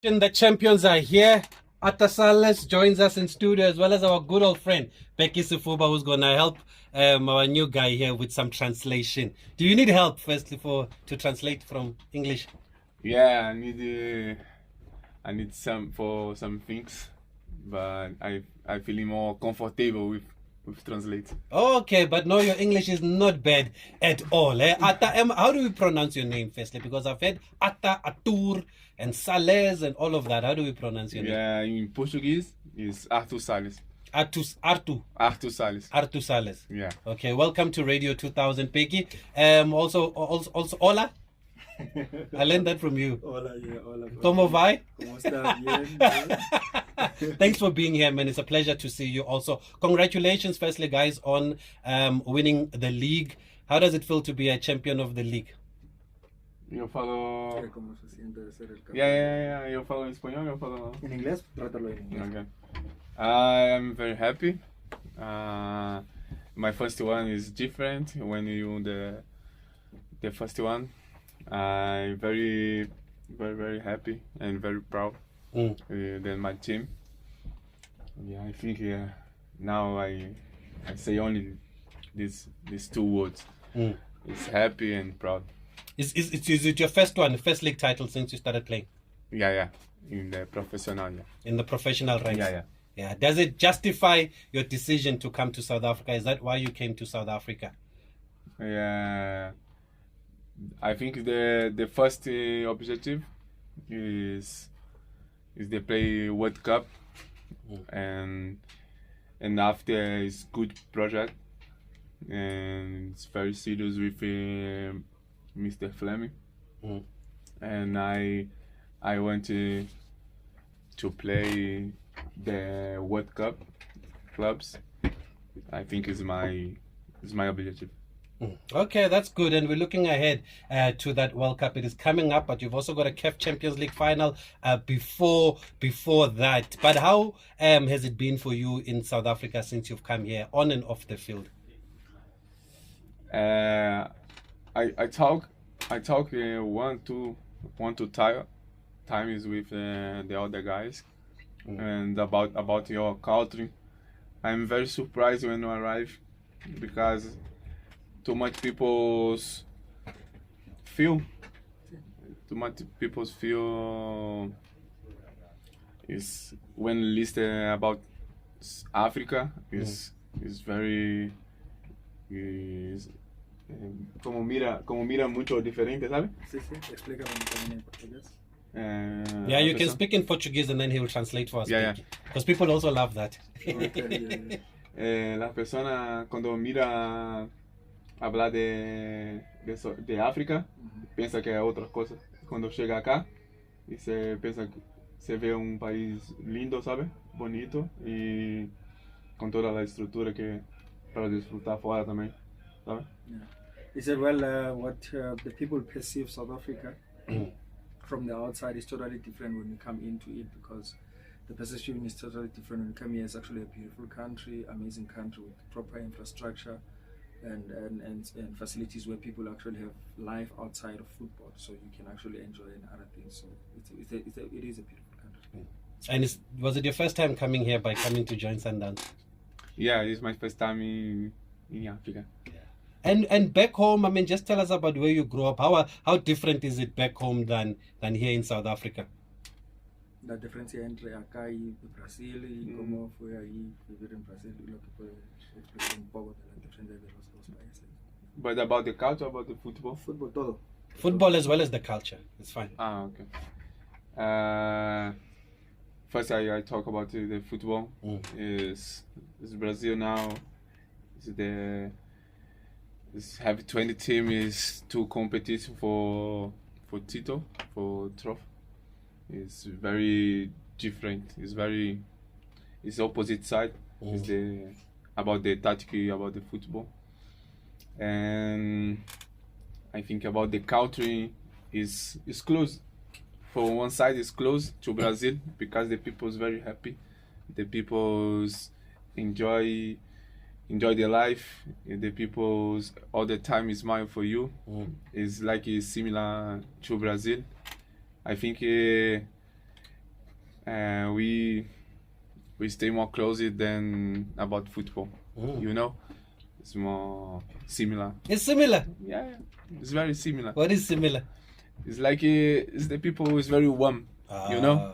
The champions are here. Atta Sales joins us in studio, as well as our good old friend Bheki Sifuba, who's going to help our new guy here with some translation. Do you need help firstly to translate from English? Yeah, I need some things, but I feeling more comfortable with translate. Okay, but no, your English is not bad at all. Atta, how do we pronounce your name firstly? Because I've heard Atta, Atur, and Sales, and all of that. How do we pronounce your name? Yeah, in Portuguese is Arthur Salles. Artu Salles. Artu Sales. Yeah. Okay, welcome to Radio 2000, Bheki. Also, hola. I learned that from you. Hola, yeah, hola. ¿Cómo va? ¿Cómo está? Bien. Thanks for being here, man. It's a pleasure to see you also. Congratulations, firstly, guys, on winning the league. How does it feel to be a champion of the league? Yo falo. ¿Cómo se siente de ser el campeón? Yeah. Yo falo en español, yo falo. En inglés, trátalo en inglés. Okay. I am very happy. My first one is different when you won the first one. I'm very happy and very proud. Than my team. Yeah, I think now I say only these two words. It's happy and proud. Is it your first league title since you started playing? Yeah. In the professional, yeah. In the professional ranks? Yeah. Does it justify your decision to come to South Africa? Is that why you came to South Africa? Yeah. I think the first objective is they play World Cup, and after is good project, and it's very serious with Mr. Fleming, and I want to play the World Cup clubs. I think is my objective. Okay, that's good, and we're looking ahead to that World Cup. It is coming up, but you've also got a CAF Champions League final before that. But how has it been for you in South Africa since you've come here, on and off the field? I talk one to times with the other guys, and about your culture. I'm very surprised when you arrive, because too much people feel is when listen about Africa is very como mira mucho diferente, ¿sabe? Sí, explícame también en portugués. Yeah, you can speak in Portuguese and then he will translate for us. Yeah. Because people also love that. La persona cuando mira hablar de África, piensa que es otra cosa. Cuando llega acá y se piensa que se ve un país lindo, ¿sabe? Bonito, y con toda la estructura que para disfrutar fuera también, ¿sabe? Yeah. Is it what the people perceive South Africa from the outside is totally different when you come into it, because the perception is totally different when you come here. It's actually a beautiful country, amazing country with proper infrastructure and facilities where people actually have life outside of football, so you can actually enjoy and other things. So it is a beautiful country. And was it your first time coming here by coming to join Sundowns? Yeah, it's my first time in Africa. And back home, I mean, just tell us about where you grew up. How different is it back home than here in South Africa? La diferencia entre acá y Brasil, y cómo fue ahí vivir en Brasil, y lo que puede explicar un poco de la diferencia de los dos países. But about the culture, about the football? Football, todo. Football as well as the culture. It's fine. Okay. First, I talk about the football. Is Brazil now? Have 20 teams is to competition for title, for trophy. It's very different. It's opposite side. It's about the tactic, about the football, and I think about the culture is close. For one side, it's close to Brazil because the people is very happy. The people enjoy their life. The people all the time smile for you. It's like it's similar to Brazil. I think we stay more closer than about football. You know, it's more similar. It's similar. Yeah, it's very similar. What is similar? It's like it's the people who is very warm. You know,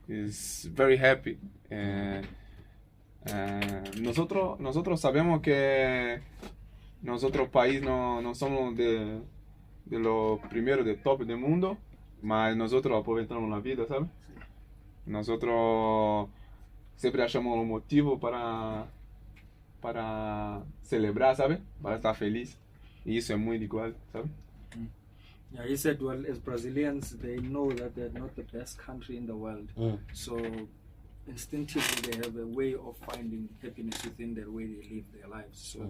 is very happy. Nosotros sabemos que nosotros país no somos de los primeros de top del mundo, mas nosotros aprovechamos la vida, ¿sabes? Nosotros siempre achamos un motivo para celebrar, ¿sabes? Para estar feliz. Y eso es muy igual, ¿sabes? Yeah, he said, well, as Brazilians, they know that they're not the best country in the world. So instinctively, they have a way of finding happiness within the way they live their lives. So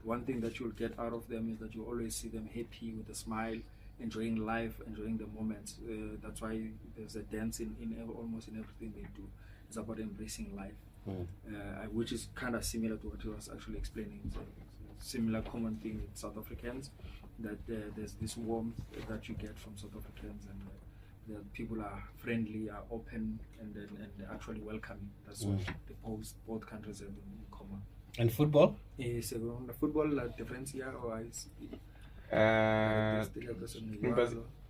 one thing that you'll get out of them is that you always see them happy with a smile, enjoying life, enjoying the moments. That's why there's a dance in almost in everything they do. It's about embracing life, which is kind of similar to what he was actually explaining. It's a similar common thing with South Africans, that there's this warmth that you get from South Africans, and the people are friendly, are open, and actually welcoming. That's what the both countries have in common. And football? The football, la diferencia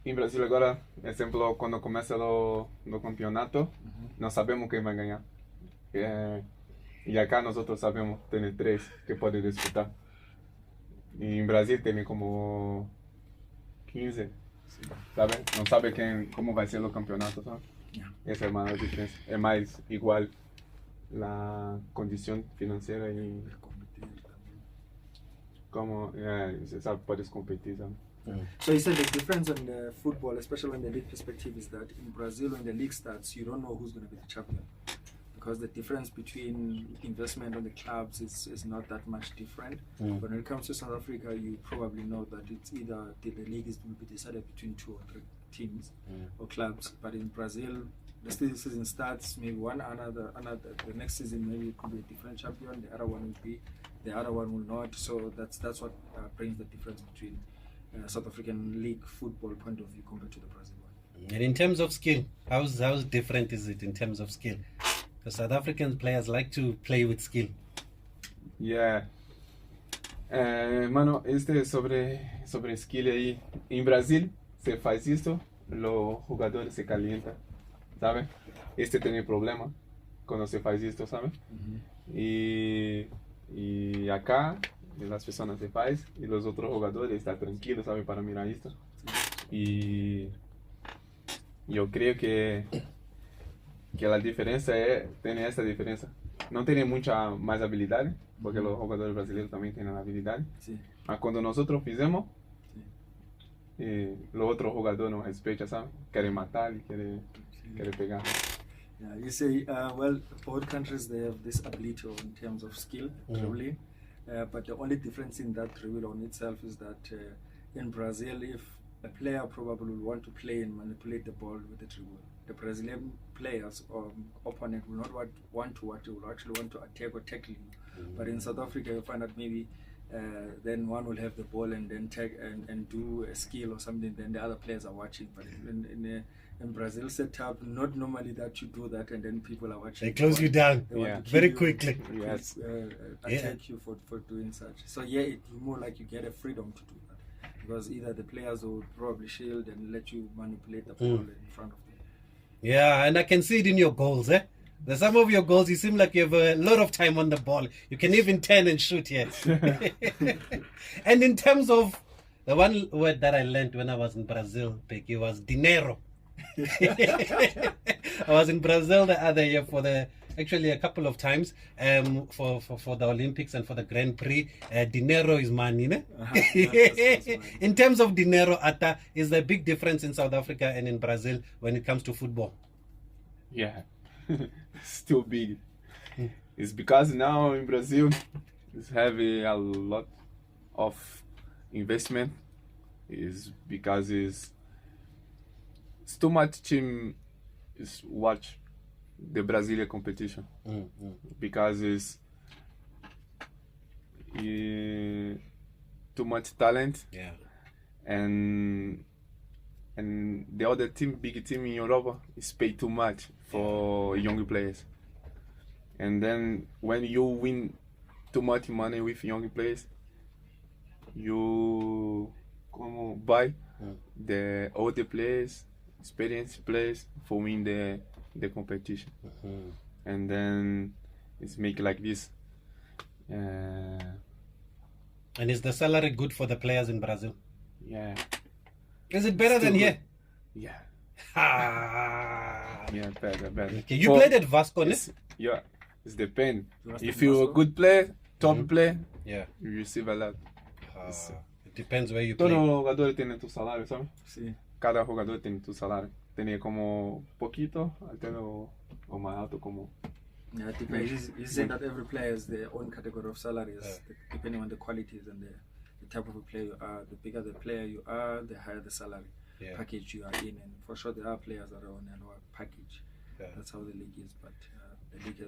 Em Brasil agora, exemplo, quando começa o campeonato, nós sabemos quem vai ganhar. E acá nosotros sabemos tem 3 que podem disputar. E em Brasil tem como 15, sabe? Não sabe como vai ser o campeonato, sabe? Essa é a maior diferença. É mais igual a condição financeira e como você sabe, pode competir, sabe? So he said the difference in the football, especially in the league perspective, is that in Brazil, when the league starts, you don't know who's going to be the champion, because the difference between investment on the clubs is not that much different. But when it comes to South Africa, you probably know that it's either the league will be decided between 2 or 3 teams or clubs. But in Brazil, the season starts, maybe another the next season maybe it could be a different champion, the other one will be, the other one will not. So that's what brings the difference between South African league football point of view compared to the Brazil one. And in terms of skill, how different is it in terms of skill? Because South African players like to play with skill. Yeah. Mano, sobre skill aí. Em Brasil, se faz isso, os jogadores se calientam, sabe? Tem problema quando se faz isso, sabe? E acá, as pessoas se faz e os outros jogadores estão tranquilos, sabe, para mirar isso. E eu creio que a diferença tem essa diferença. Não tem muita mais habilidade, porque os jogadores brasileiros também têm habilidade. Mas quando nós fizemos, o outro jogador não respeita, sabe? Querem matar, querem pegar. Yeah, you say, well, both countries, they have this ability in terms of skill, dribbling. But the only difference in that dribble on itself is that in Brazil, if a player probably will want to play and manipulate the ball with the dribble, the Brazilian players or opponent will not want to watch, they will actually want to attack or tackle you. But in South Africa, you find that maybe then one will have the ball and then tag and do a skill or something, then the other players are watching. But in Brazil setup, not normally that you do that and then people are watching. They close you down very quickly. Yes. Attack you for doing such. So it's more like you get a freedom to do that, because either the players will probably shield and let you manipulate the ball in front of them. Yeah, and I can see it in your goals, There's some of your goals, you seem like you have a lot of time on the ball. You can even turn and shoot here. And in terms of the one word that I learned when I was in Brazil, Bheki, was dinero. I was in Brazil the other year actually a couple of times for the Olympics and for the Grand Prix. Dinero is money, ne? That's money. In terms of dinero, Atta, is there a big difference in South Africa and in Brazil when it comes to football? Yeah, still big. It's because now in Brazil, it's having a lot of investment. Is because it's too much team is watch the Brazilian competition because it's too much talent. Yeah. And the other team, big team in Europe, is paid too much for young players. And then when you win too much money with young players, you buy the older players, experienced players for win the competition. And then it's make like this. And is the salary good for the players in Brazil? Yeah. Is it better than here? Yeah. Ah. Yeah, better. Okay. You played at Vasco, ne? Yeah, it depends. If you're a good player, top player, yeah, you receive a lot. It depends where you play. Todos los jugadores tienen tu salario, ¿sabes? Sí. Cada jugador tiene tu salario. Tiene como poquito, alto o más alto como. Yeah, it depends. He's saying that every player has their own category of salaries, depending on the qualities and the type of a player you are. The bigger the player you are, the higher the salary package you are in. And for sure, there are players that are on a lower package. That's how the league is, but the league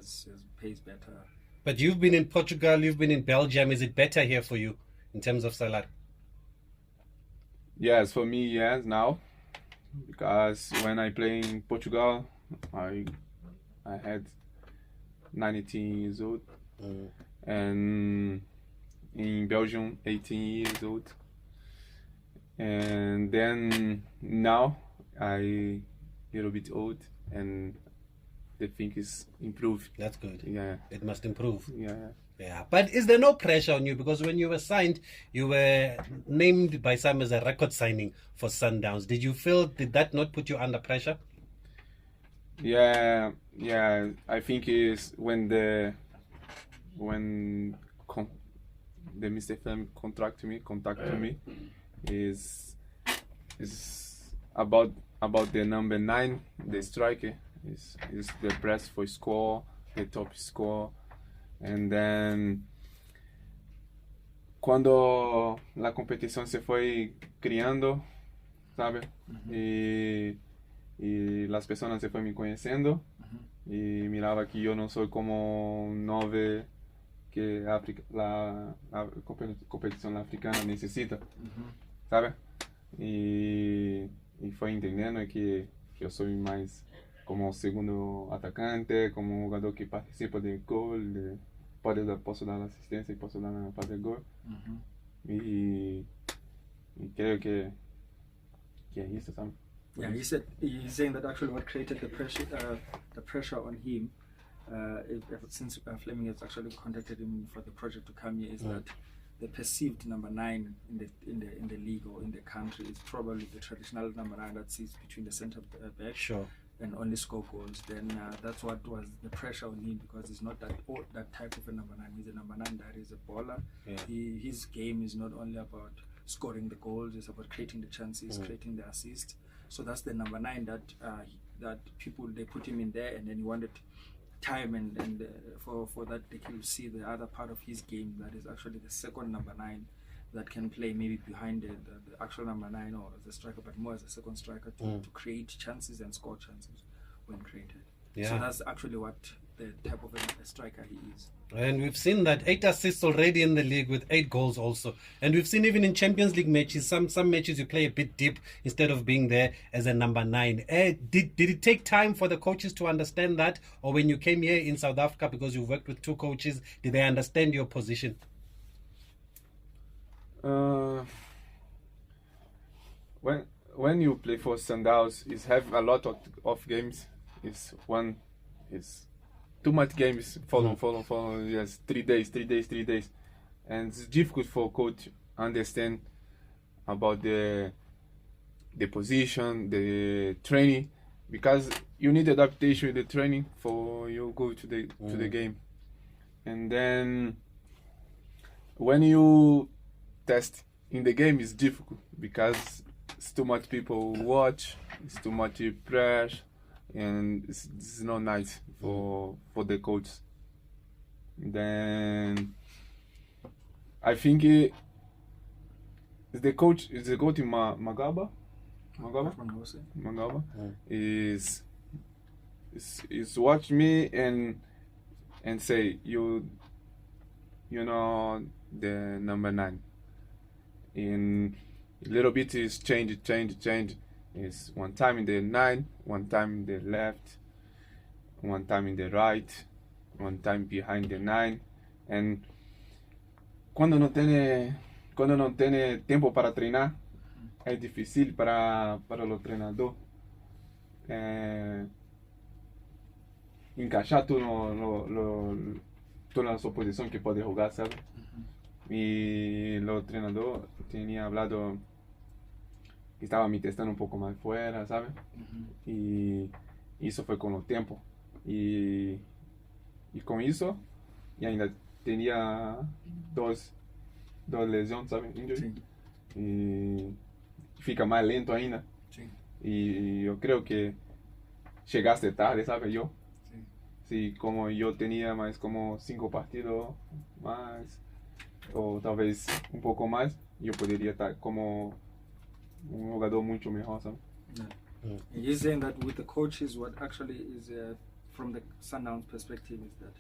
pays better. But you've been in Portugal, you've been in Belgium. Is it better here for you in terms of salary? Yes, for me, yes, now. Because when I play in Portugal, I had 19 years old. And in Belgium, 18 years old. And then now I a little bit old and the thing is improved. That's good. Yeah. It must improve. Yeah. But is there no pressure on you? Because when you were signed, you were named by some as a record signing for Sundowns. Did that not put you under pressure? Yeah. I think is when the Mr. Film contact me is about the number 9, the striker is the press for score, the top score. And then cuando la competición se fue criando, ¿sabe? Y las personas se fueron me conociendo y miraba que yo no soy como un 9 que la competición africana necesita, ¿sabe? Y fue entendiendo que yo soy más como segundo atacante, como jugador que participa del gol, posso dar assistência e posso fazer gol. E creo que é isso, sabe? Yeah, he's saying that actually what created the pressure on him, since Fleming has actually contacted him for the project to come here, is that the perceived number 9 in the league or in the country is probably the traditional number 9 that sits between the centre back. Sure. And only score goals. Then that's what was the pressure on him, because he's not that type of a number 9. He's a number 9 that is a baller. His game is not only about scoring the goals; it's about creating the chances, creating the assists. So that's the number 9 that people, they put him in there, and then he wanted time and for that they can see the other part of his game that is actually the second number 9 that can play maybe behind the actual number 9 or as a striker, but more as a second striker to create chances and score chances when created. So that's actually what the type of a striker he is. And we've seen that 8 assists already in the league with 8 goals also. And we've seen even in Champions League matches, some matches you play a bit deep instead of being there as a number 9. Did it take time for the coaches to understand that? Or when you came here in South Africa, because you've worked with 2 coaches, did they understand your position? When you play for Sundowns, it's have a lot of games. It's too much games. Follow. Yes, 3 days, and it's difficult for coach understand about the position, the training, because you need adaptation with the training for you go to the game, and then when you test in the game is difficult because it's too much people watch, it's too much pressure, and it's not nice for the coach. Then I think the coach in Magaba is watch me and say you know the number 9. In a little bit is change. Is one time in the 9, one time in the left, one time in the right, one time behind the 9. And cuando no tiene tiempo para treinar, es difícil para los entrenadores encaixar tú toda la oposición que puede jugar, ¿sabes? Y el entrenador tenía hablado que estaba me testando un poco más fuera, ¿sabes? Y eso fue con los tiempos. Y con eso, y ainda tenía dos lesiones, ¿sabes? Injury. Sí. Y fica más lento ainda. Sí. Y yo creo que llegaste tarde, ¿sabes? Yo. Sí, como yo tenía más como 5 partidos más, o tal vez un poco más, yo podría estar como un jugador mucho mejor, ¿sabes? Yeah. And you're saying that with the coaches, what actually is from the Sundowns perspective is that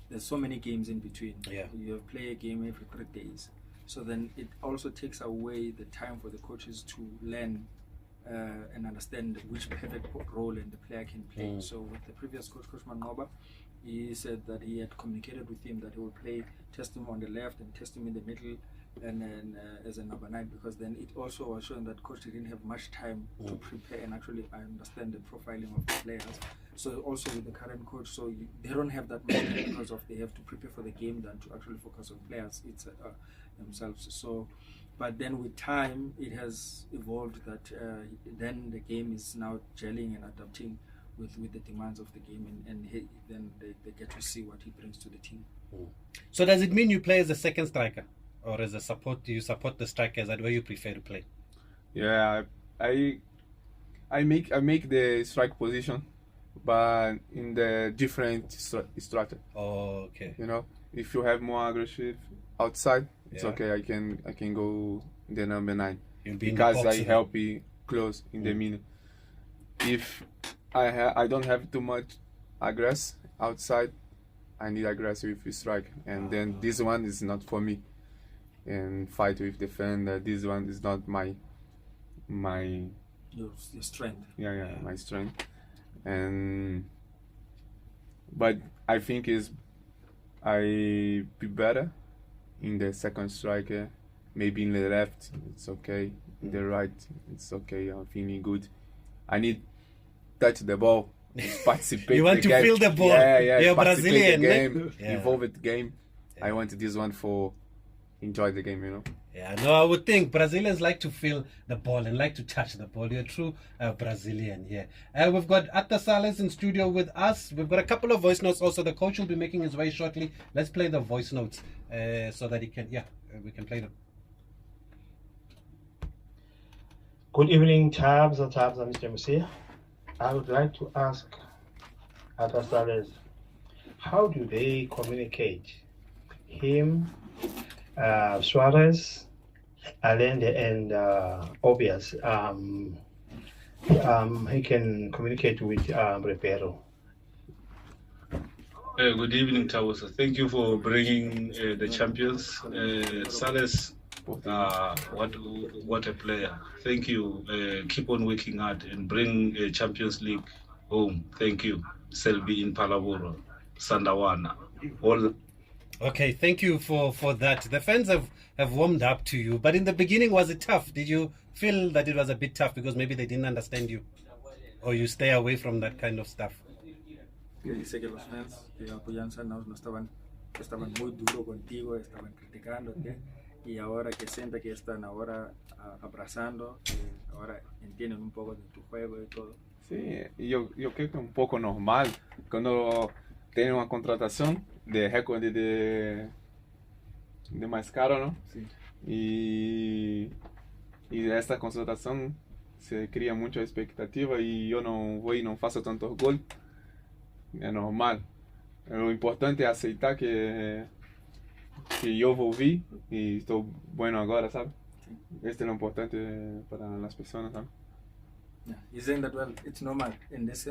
there's so many games in between. Yeah. You play a game every 3 days. So then it also takes away the time for the coaches to learn and understand which perfect role and the player can play. So with the previous coach, Coach Mangoba, he said that he had communicated with him that he would test him on the left and test him in the middle, and then as a number 9, because then it also was showing that coach didn't have much time to prepare and actually understand the profiling of the players. So also with the current coach, so they don't have that much time because of they have to prepare for the game than to actually focus on players themselves. So, but then with time, it has evolved that then the game is now gelling and adapting with the demands of the game, and then they get to see what he brings to the team. So does it mean you play as a second striker, or as a support? Do you support the striker? Is that where you prefer to play? Yeah, I make the strike position, but in the different structure. Oh, okay. You know, if you have more aggressive outside, it's okay. I can go the number 9 because I help you close in the middle. If I don't have too much aggress outside, I need aggressive strike, and then this one is not for me. And fight with defender, this one is not my your strength. Yeah, my strength. And but I think I be better in the second striker. Maybe in the left, it's okay. In the right, it's okay. I'm feeling good. I need touch the ball, participate. You want the to game. feel the ball. Yeah, You're participate Brazilian, the game, yeah. involve the game. Yeah. I want this one for enjoy the game, you know. Yeah, no, I would think Brazilians like to feel the ball and like to touch the ball. You're a true Brazilian, yeah. We've got Atta Sales in studio with us. We've got a couple of voice notes also. The coach will be making his way shortly. Let's play the voice notes so that he can, we can play them. Good evening, Tabs and Mr. Musia. I would like to ask Atta Sales, how do they communicate him, Suarez, Allende, and Obvious? He can communicate with Repero. Good evening, Tawasa. Thank you for bringing the champions. Sales, what a player. Thank you. Keep on working hard and bring Champions League home. Thank you. Selby in Palaboro, Sandawana. All. Okay, thank you for that. The fans have warmed up to you, but in the beginning, was it tough? Did you feel that it was a bit tough because maybe they didn't understand you, or you stay away from that kind of stuff? Yo dice que los fans que apoyan Sundowns estaban muy duro contigo, estaban criticándote, y ahora que siente que están ahora abrazando, ahora entienden un poco de tu juego y todo. Sí, yo creo que es un poco normal cuando tiene una contratación de récord de más caro, ¿no? Sí. Y de esta contratación se crea mucha expectativa y yo no voy y no faço tantos gols. Es normal. Lo importante es aceitar que yo volví y estoy bueno ahora, ¿sabes? Sí. Esto es lo importante para las personas, ¿sabes? Yeah, he's saying that, well, it's normal in this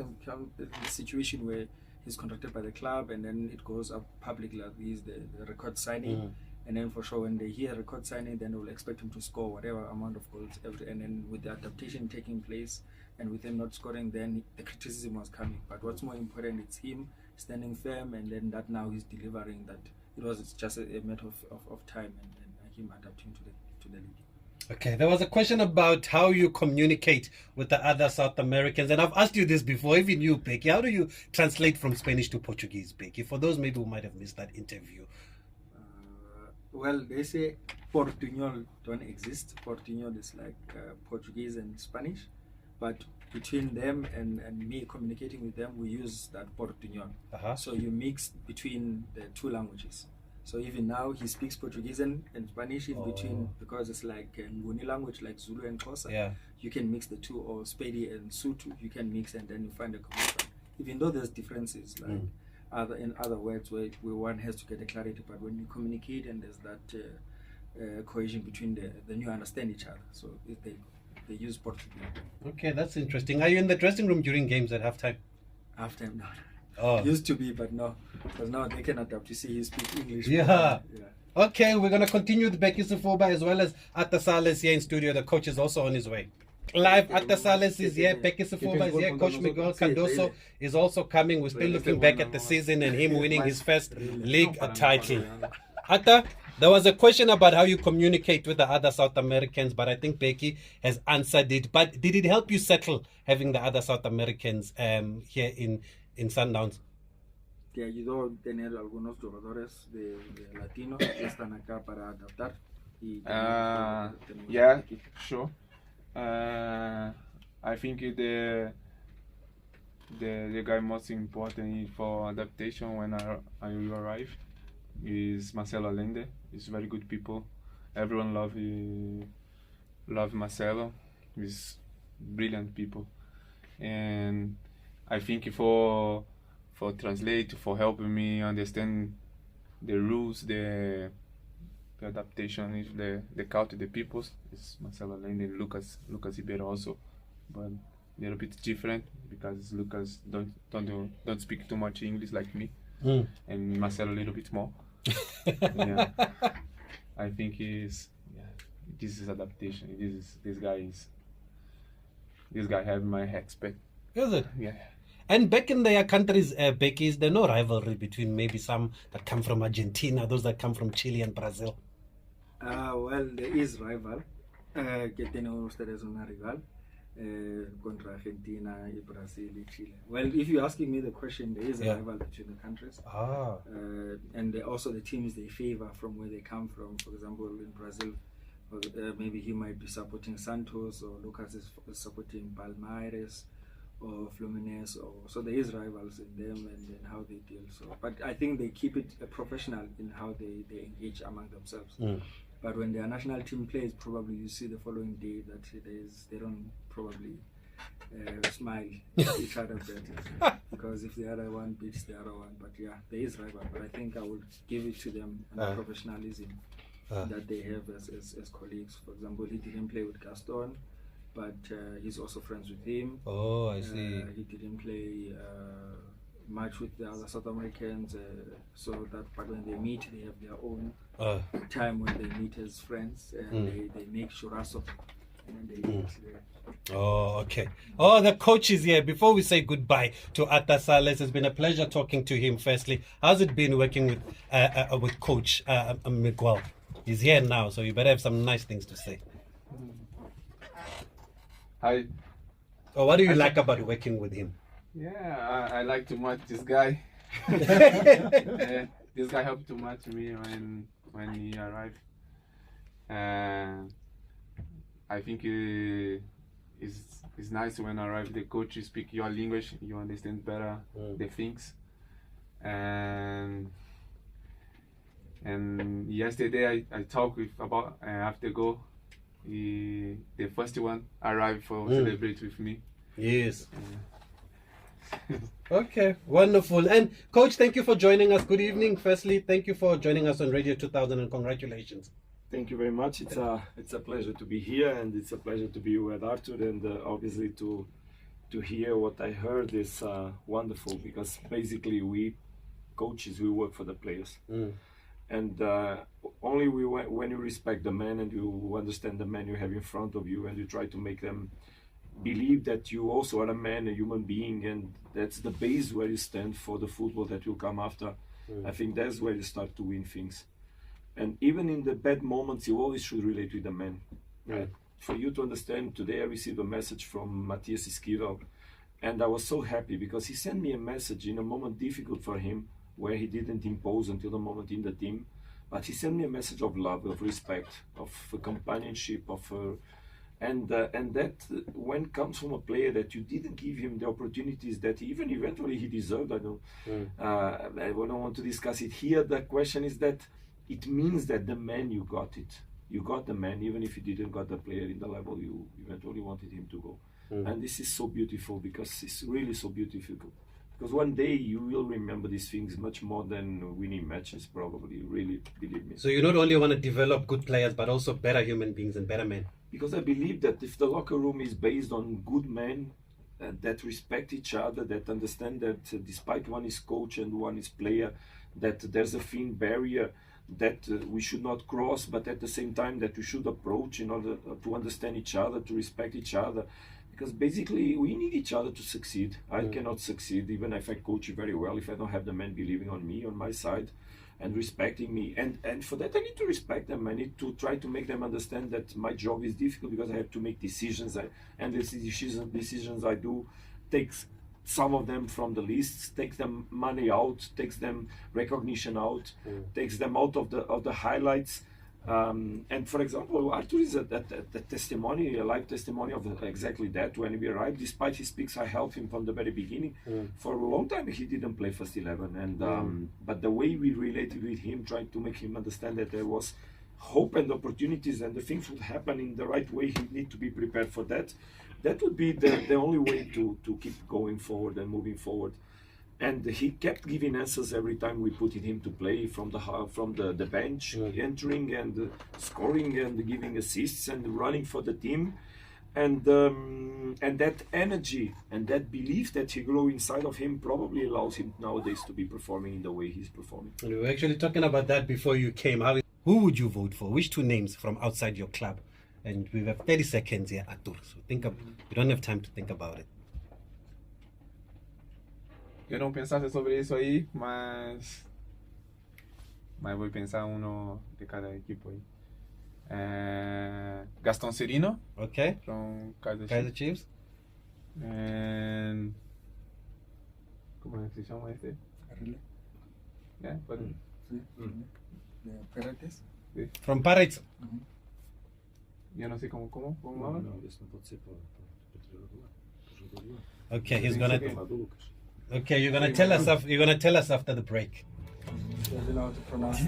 situation where he's contracted by the club and then it goes up public, like he's the record signing, and then for sure when they hear record signing, then they will expect him to score whatever amount of goals and then with the adaptation taking place and with him not scoring, then the criticism was coming. But what's more important, it's him standing firm, and then that now he's delivering. That it was just a matter of time and him adapting to the league. Okay, there was a question about how you communicate with the other South Americans, and I've asked you this before, even you, Bheki. How do you translate from Spanish to Portuguese, Bheki? For those maybe who might have missed that interview. Well, they say Portuñol don't exist. Portuñol is like Portuguese and Spanish, but between them and me communicating with them, we use that Portuñol. So you mix between the two languages. So even now he speaks Portuguese and Spanish in between, because it's like a Nguni language like Zulu and Xhosa. Yeah. You can mix the two, or Spedi and Sotho, you can mix, and then you find a common ground. Even though there's differences like in other words where one has to get a clarity, but when you communicate and there's that cohesion between then you understand each other. So they use Portuguese. Okay, that's interesting. Are you in the dressing room during games at halftime? Halftime, no. Oh. Used to be, but no, because now they can adapt. You see, he speaks English. Yeah. Okay, we're going to continue with Bheki Sifuba as well as Atta Sales here in studio. The coach is also on his way. Live, Atta Sales is here, Bheki Sifuba is here, Coach Miguel Cardoso is also coming. We're still looking back at the season and him winning his first league title. Atta, there was a question about how you communicate with the other South Americans, but I think Bheki has answered it. But did it help you settle having the other South Americans here in Sundowns? Te ayudó tener algunos jugadores de latino que están acá para adaptar. Yeah, sure. I think the guy most important for adaptation when I arrive is Marcelo Allende. He's very good people. Everyone love Marcelo. He's brilliant people, and I think for translate, for helping me understand the rules, the adaptation, is the culture, the peoples, is Marcelo Allende and Lucas Ribeiro also, but a little bit different because Lucas don't speak too much English like me, and Marcelo a little bit more. Yeah. I think this is adaptation. This guy have my respect. Is it? Yeah. And back in their countries, Bheki, is there no rivalry between maybe some that come from Argentina, those that come from Chile and Brazil? Well, there is rival. Que tenemos ustedes una rival contra Argentina y Brazil y Chile. Well, if you're asking me the question, there is a rival between the countries. And also the teams they favor from where they come from. For example, in Brazil, maybe he might be supporting Santos, or Lucas is supporting Palmeiras or Fluminense, so there is rivals in them and how they deal. So, but I think they keep it professional in how they engage among themselves. But when their national team plays, probably you see the following day that they don't probably smile at each other better, because if the other one beats the other one. But yeah, there is rival. But I think I would give it to them and the professionalism that they have as colleagues. For example, he didn't play with Gaston, but he's also friends with him. Oh, I see. He didn't play much with the other South Americans, but when they meet, they have their own time when they meet as friends, and they make churrasco, and then they eat. Oh, okay. Oh, the coach is here. Before we say goodbye to Atta Sales, it's been a pleasure talking to him. Firstly, how's it been working with Coach Miguel? He's here now, so you better have some nice things to say. Hi. Oh, what do you like about working with him? Yeah, I like too much this guy. This guy helped too much me when he arrived. I think it's nice when I arrive. The coach speak your language, you understand better the things. And yesterday I talked about after goal. The first one arrived for celebrate with me. Yes. Okay, wonderful. And Coach, thank you for joining us. Good evening. Firstly, thank you for joining us on Radio 2000 and congratulations. Thank you very much. It's a pleasure to be here, and it's a pleasure to be with Arthur, and obviously to hear what I heard is wonderful, because basically we coaches, we work for the players. And only when you respect the man and you understand the man you have in front of you, and you try to make them believe that you also are a man, a human being, and that's the base where you stand for the football that will come after. I think that's where you start to win things. And even in the bad moments, you always should relate with the man. For you to understand, today I received a message from Matthias Iskirov, and I was so happy because he sent me a message in a moment difficult for him, where he didn't impose until the moment in the team, but he sent me a message of love, of respect, of companionship, and that when comes from a player that you didn't give him the opportunities that even eventually he deserved. I don't want to discuss it here. The question is that it means that the man, you got it. You got the man, even if you didn't got the player in the level you eventually wanted him to go. And this is so beautiful, because it's really so beautiful. Because one day you will remember these things much more than winning matches, probably, really, believe me. So you not only want to develop good players, but also better human beings and better men. Because I believe that if the locker room is based on good men that respect each other, that understand that despite one is coach and one is player, that there's a thin barrier that we should not cross, but at the same time that we should approach in order to understand each other, to respect each other. Because basically we need each other to succeed. I cannot succeed even if I coach you very well if I don't have the men believing on me, on my side, and respecting me. And for that I need to respect them. I need to try to make them understand that my job is difficult because I have to make decisions. And the decisions I do takes some of them from the lists, takes them money out, takes them recognition out, takes them out of the highlights. And for example, Arthur is a testimony, a live testimony of exactly that. When we arrived, despite his picks, I helped him from the very beginning. For a long time, he didn't play first 11, and but the way we related with him, trying to make him understand that there was hope and opportunities, and the things would happen in the right way. He need to be prepared for that. That would be the only way to keep going forward and moving forward. And he kept giving answers every time we put him to play from the bench, entering and scoring and giving assists and running for the team, and that energy and that belief that he grew inside of him probably allows him nowadays to be performing in the way he's performing. And we were actually talking about that before you came. Who would you vote for? Which two names from outside your club? And we have 30 seconds here, Arthur. So you don't have time to think about it. Eu não pensasse sobre isso aí, mas vou pensar de cada equipo aí. Gaston Cirino, Okay. from Kaiser Kaiser Chiefs. Chiefs. And ¿cómo se llama este? Yeah, but Pirates? From Pirates. yo no sé cómo hablan. Não, isso não pode ser para jogador. Okay, you're gonna tell us after the break. Doesn't know how to pronounce